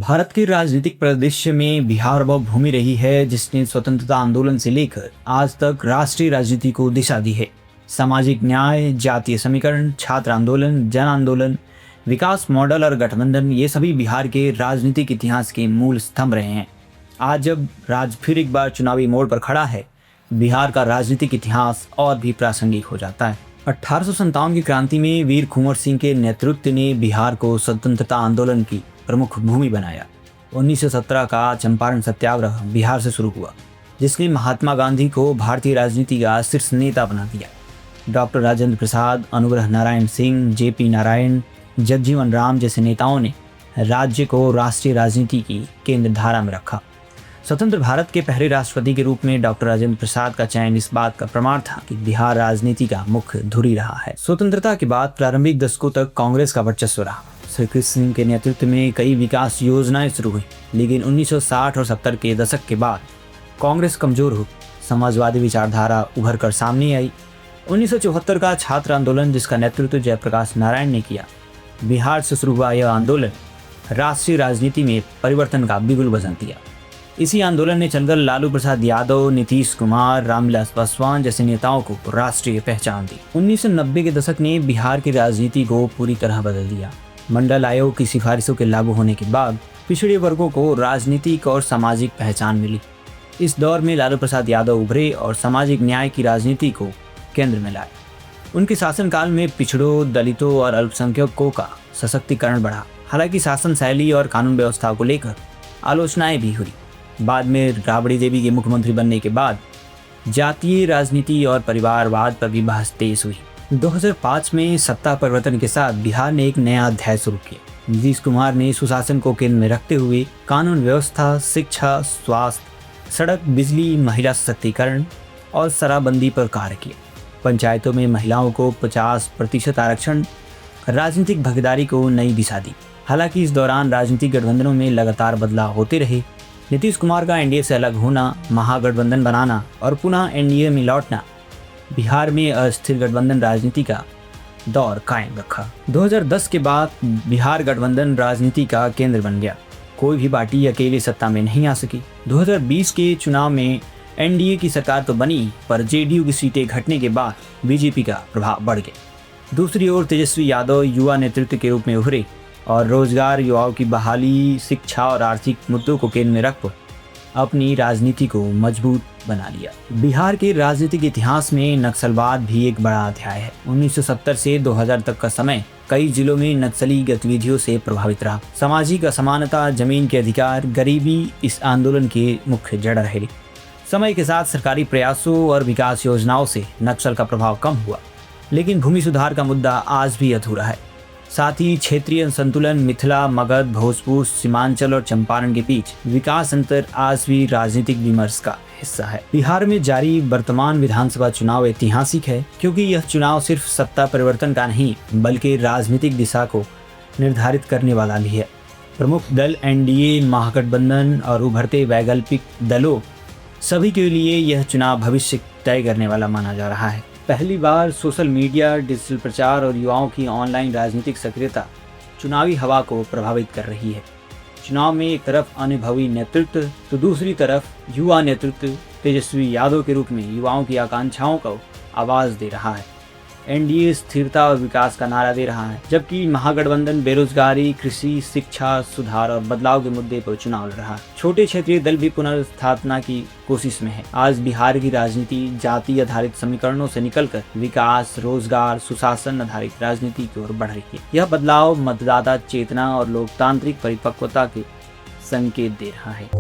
भारत के राजनीतिक परिदृश्य में बिहार वह भूमि रही है जिसने स्वतंत्रता आंदोलन से लेकर आज तक राष्ट्रीय राजनीति को दिशा दी है। सामाजिक न्याय, जातीय समीकरण, छात्र आंदोलन, जन आंदोलन, विकास मॉडल और गठबंधन, ये सभी बिहार के राजनीतिक इतिहास के मूल स्तंभ रहे हैं। आज जब राज्य फिर एक बार चुनावी मोड़ पर खड़ा है, बिहार का राजनीतिक इतिहास और भी प्रासंगिक हो जाता है। 1857 की क्रांति में वीर कुंवर सिंह के नेतृत्व ने बिहार को स्वतंत्रता आंदोलन की प्रमुख भूमि बनाया। 1917 का चंपारण सत्याग्रह बिहार से शुरू हुआ, जिसने महात्मा गांधी को भारतीय राजनीति का शीर्ष नेता बना दिया। डॉक्टर राजेंद्र प्रसाद, अनुग्रह नारायण सिंह, जेपी नारायण, जगजीवन राम जैसे नेताओं ने राज्य को राष्ट्रीय राजनीति की केंद्र धारा में रखा। स्वतंत्र भारत के पहले राष्ट्रपति के रूप में डॉक्टर राजेंद्र प्रसाद का चयन इस बात का प्रमाण था कि बिहार राजनीति का मुख्य धुरी रहा है। स्वतंत्रता के बाद प्रारंभिक दशकों तक कांग्रेस का वर्चस्व रहा। श्री कृष्ण सिंह के नेतृत्व में कई विकास योजनाएं शुरू हुई, लेकिन 1960 और 70 के दशक के बाद कांग्रेस कमजोर हुई। समाजवादी विचारधारा उभर कर सामने आई। 1974 का छात्र आंदोलन, जिसका नेतृत्व जयप्रकाश नारायण ने किया, बिहार से शुरू हुआ यह आंदोलन राष्ट्रीय राजनीति में परिवर्तन का बिगुल बजा दिया। इसी आंदोलन ने चलकर लालू प्रसाद यादव, नीतीश कुमार, रामविलास पासवान जैसे नेताओं को राष्ट्रीय पहचान दी। 1990 के दशक ने बिहार की राजनीति को पूरी तरह बदल दिया। मंडल आयोग की सिफारिशों के लागू होने के बाद पिछड़े वर्गों को राजनीतिक और सामाजिक पहचान मिली। इस दौर में लालू प्रसाद यादव उभरे और सामाजिक न्याय की राजनीति को केंद्र में लाए। उनके शासनकाल में पिछड़ों, दलितों और अल्पसंख्यकों का सशक्तिकरण बढ़ा। हालांकि शासन शैली और कानून व्यवस्था को लेकर आलोचनाएं भी हुई। बाद में राबड़ी देवी के मुख्यमंत्री बनने के बाद जातीय राजनीति और परिवारवाद पर भी बहस तेज हुई। 2005 में सत्ता परिवर्तन के साथ बिहार ने एक नया अध्याय शुरू किया। नीतीश कुमार ने सुशासन को केंद्र में रखते हुए कानून व्यवस्था, शिक्षा, स्वास्थ्य, सड़क, बिजली, महिला सशक्तिकरण और शराबबंदी पर कार्य किया। पंचायतों में महिलाओं को 50% आरक्षण, राजनीतिक भागीदारी को नई दिशा दी। हालांकि इस दौरान राजनीतिक गठबंधनों में लगातार बदलाव होते रहे। नीतीश कुमार का एनडीए से अलग होना, महागठबंधन बनाना और पुनः एनडीए में लौटना बिहार में अस्थिर गठबंधन राजनीति का दौर कायम रखा। 2010 के बाद बिहार गठबंधन राजनीति का केंद्र बन गया। कोई भी पार्टी अकेले सत्ता में नहीं आ सकी। 2020 के चुनाव में एनडीए की सरकार तो बनी, पर जेडीयू की सीटें घटने के बाद बीजेपी का प्रभाव बढ़ गया। दूसरी ओर तेजस्वी यादव युवा नेतृत्व के रूप में उभरे और रोजगार, युवाओं की बहाली, शिक्षा और आर्थिक मुद्दों को केंद्र में रखकर अपनी राजनीति को मजबूत बना लिया। बिहार के राजनीतिक इतिहास में नक्सलवाद भी एक बड़ा अध्याय है। 1970 से 2000 तक का समय कई जिलों में नक्सली गतिविधियों से प्रभावित रहा। सामाजिक असमानता, जमीन के अधिकार, गरीबी इस आंदोलन के मुख्य जड़ रहे। समय के साथ सरकारी प्रयासों और विकास योजनाओं से नक्सल का प्रभाव कम हुआ, लेकिन भूमि सुधार का मुद्दा आज भी अधूरा है। साथ ही क्षेत्रीय संतुलन, मिथिला, मगध, भोजपुर, सीमांचल और चंपारण के बीच विकास अंतर आज भी राजनीतिक विमर्श का हिस्सा है। बिहार में जारी वर्तमान विधानसभा चुनाव ऐतिहासिक है, क्योंकि यह चुनाव सिर्फ सत्ता परिवर्तन का नहीं, बल्कि राजनीतिक दिशा को निर्धारित करने वाला भी है। प्रमुख दल एनडीए, महागठबंधन और उभरते वैकल्पिक दलों सभी के लिए यह चुनाव भविष्य तय करने वाला माना जा रहा है। पहली बार सोशल मीडिया, डिजिटल प्रचार और युवाओं की ऑनलाइन राजनीतिक सक्रियता चुनावी हवा को प्रभावित कर रही है। चुनाव में एक तरफ अनुभवी नेतृत्व तो दूसरी तरफ युवा नेतृत्व तेजस्वी यादव के रूप में युवाओं की आकांक्षाओं को आवाज दे रहा है। एनडीए स्थिरता और विकास का नारा दे रहा है, जबकि महागठबंधन बेरोजगारी, कृषि, शिक्षा सुधार और बदलाव के मुद्दे पर चुनाव लड़ रहा है। छोटे क्षेत्रीय दल भी पुनर्स्थापना की कोशिश में है। आज बिहार की राजनीति जाति आधारित समीकरणों से निकलकर विकास, रोजगार, सुशासन आधारित राजनीति की ओर बढ़ रही है। यह बदलाव मतदाता चेतना और लोकतांत्रिक परिपक्वता के संकेत दे रहा है।